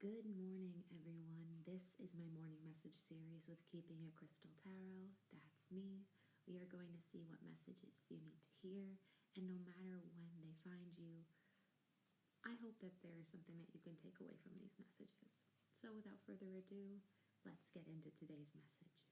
Good morning, everyone. This is my morning message series with Keeping It Krystall Tarot. That's me. We are going to see what messages you need to hear, and no matter when they find you, I hope that there is something that you can take away from these messages. So without further ado, let's get into today's message.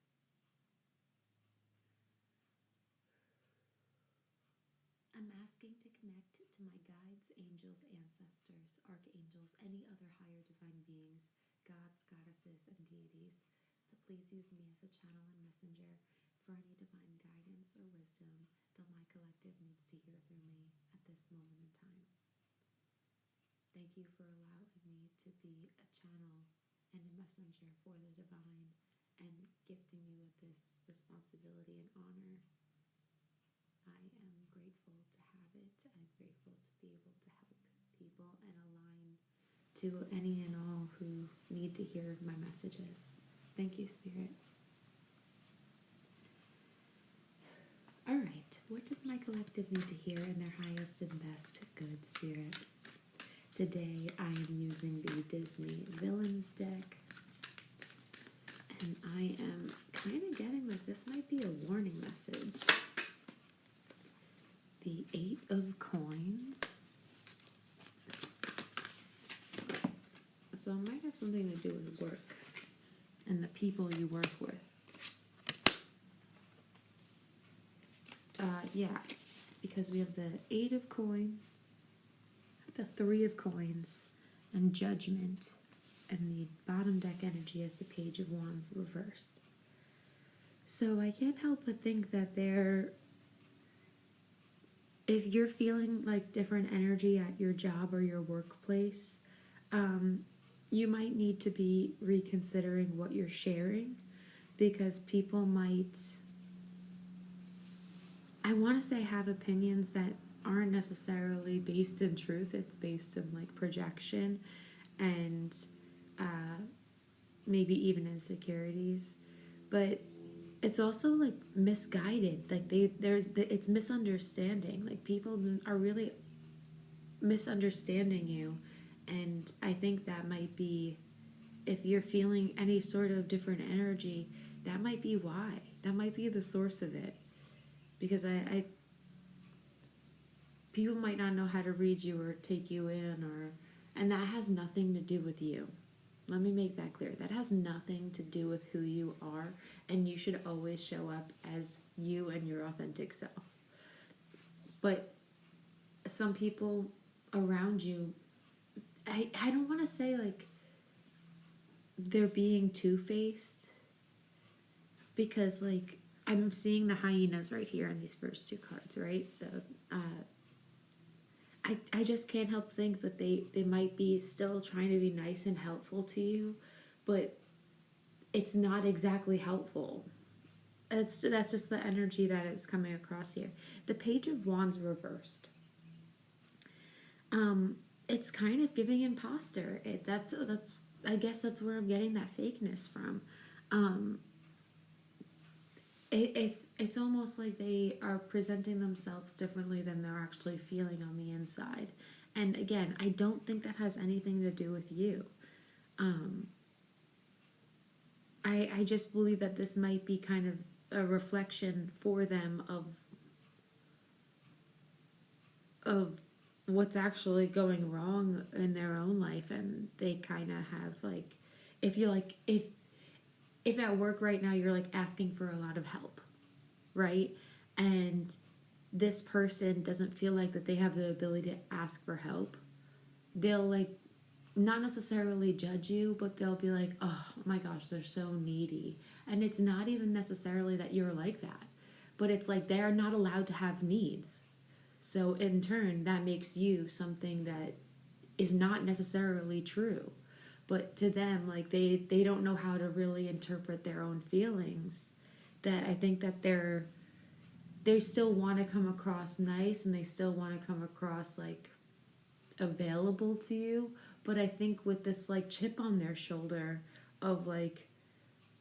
I'm asking to connect to my guides, angels, ancestors, archangels, any other higher divine beings, gods, goddesses, and deities, to please use me as a channel and messenger for any divine guidance or wisdom that my collective needs to hear through me at this moment in time. Thank you for allowing me to be a channel and a messenger for the divine and gifting me with this responsibility and honor. I am grateful to have it. I'm grateful to be able to help people and align to any and all who need to hear my messages. Thank you, Spirit. All right, what does my collective need to hear in their highest and best good, Spirit? Today I am using the Disney Villains deck, and I am kind of getting like this might be a warning message. The 8 of Coins. So it might have something to do with work and the people you work with. Yeah, because we have the 8 of Coins, the 3 of Coins, and Judgment, and the bottom deck energy is the Page of Wands reversed. So I can't help but think that if you're feeling like different energy at your job or your workplace, you might need to be reconsidering what you're sharing, because people might, I want to say, have opinions that aren't necessarily based in truth. It's based in like projection and maybe even insecurities, but it's also like misguided. Like it's misunderstanding. Like people are really misunderstanding you, and I think that might be, if you're feeling any sort of different energy, that might be why. That might be the source of it, because I people might not know how to read you or take you in, and that has nothing to do with you. Let me make that clear. That has nothing to do with who you are, and you should always show up as you and your authentic self. But some people around you, I don't want to say like they're being two-faced, because like I'm seeing the hyenas right here in these first 2 cards, right? So I just can't help think that they might be still trying to be nice and helpful to you, but it's not exactly helpful. That's just the energy that is coming across here. The Page of Wands reversed. It's kind of giving imposter. That's I guess that's where I'm getting that fakeness from. It's almost like they are presenting themselves differently than they're actually feeling on the inside. And again, I don't think that has anything to do with you. I just believe that this might be kind of a reflection for them of what's actually going wrong in their own life, and they kind of have like, if at work right now you're like asking for a lot of help, right? And this person doesn't feel like that they have the ability to ask for help. They'll like not necessarily judge you, but they'll be like, oh my gosh, they're so needy. And it's not even necessarily that you're like that, but it's like they're not allowed to have needs. So in turn, that makes you something that is not necessarily true. But to them, like they don't know how to really interpret their own feelings. That I think that they still want to come across nice, and they still want to come across like available to you. But I think with this like chip on their shoulder of like,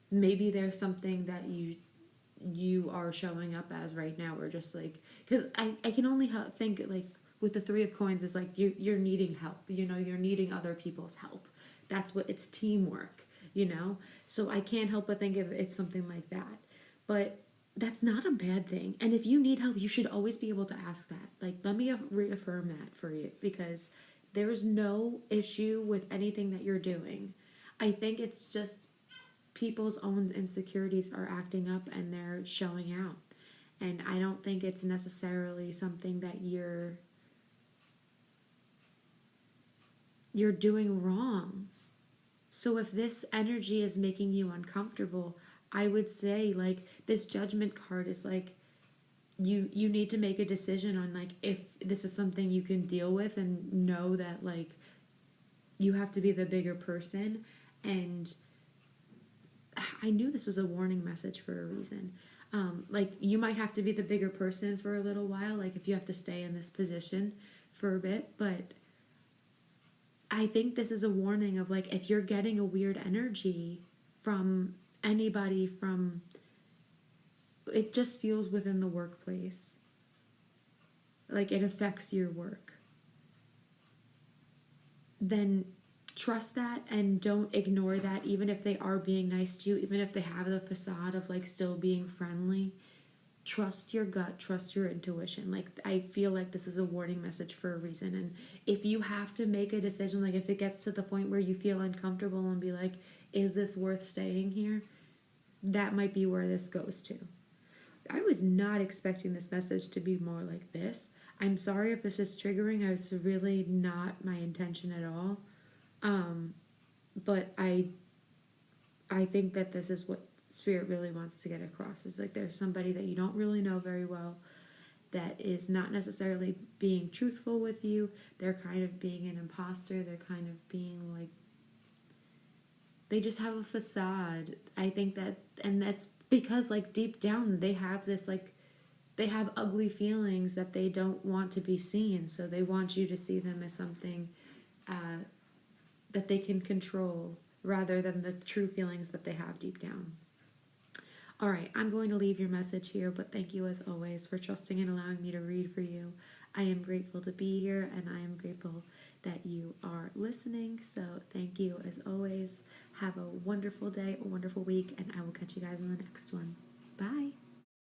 maybe there's something that you are showing up as right now, or just like, because I can only think like with the 3 of Coins is like you're needing help. You know, you're needing other people's help. that's what, it's teamwork, you know? So I can't help but think of it's something like that. But that's not a bad thing. And if you need help, you should always be able to ask that. Like, let me reaffirm that for you, because there's no issue with anything that you're doing. I think it's just people's own insecurities are acting up and they're showing out. And I don't think it's necessarily something that you're doing wrong. So if this energy is making you uncomfortable, I would say, like, this judgment card is like, you need to make a decision on, like, if this is something you can deal with, and know that, like, you have to be the bigger person. And I knew this was a warning message for a reason. Like, you might have to be the bigger person for a little while, like if you have to stay in this position for a bit, but I think this is a warning of, like, if you're getting a weird energy from anybody, from, it just feels within the workplace, like it affects your work, then trust that and don't ignore that. Even if they are being nice to you, even if they have the facade of, like, still being friendly, trust your gut, trust your intuition. Like, I feel like this is a warning message for a reason. And if you have to make a decision, like if it gets to the point where you feel uncomfortable and be like, is this worth staying here? That might be where this goes to. I was not expecting this message to be more like this. I'm sorry if this is triggering. It's really not my intention at all. But I think that this is what Spirit really wants to get across. Is like, there's somebody that you don't really know very well that is not necessarily being truthful with you. They're kind of being an imposter. They're kind of being like, they just have a facade. I think that, and that's because, like, deep down they have this, like, they have ugly feelings that they don't want to be seen. So they want you to see them as something that they can control, rather than the true feelings that they have deep down. All right, I'm going to leave your message here, but thank you as always for trusting and allowing me to read for you. I am grateful to be here, and I am grateful that you are listening. So thank you as always. Have a wonderful day, a wonderful week, and I will catch you guys in the next one. Bye.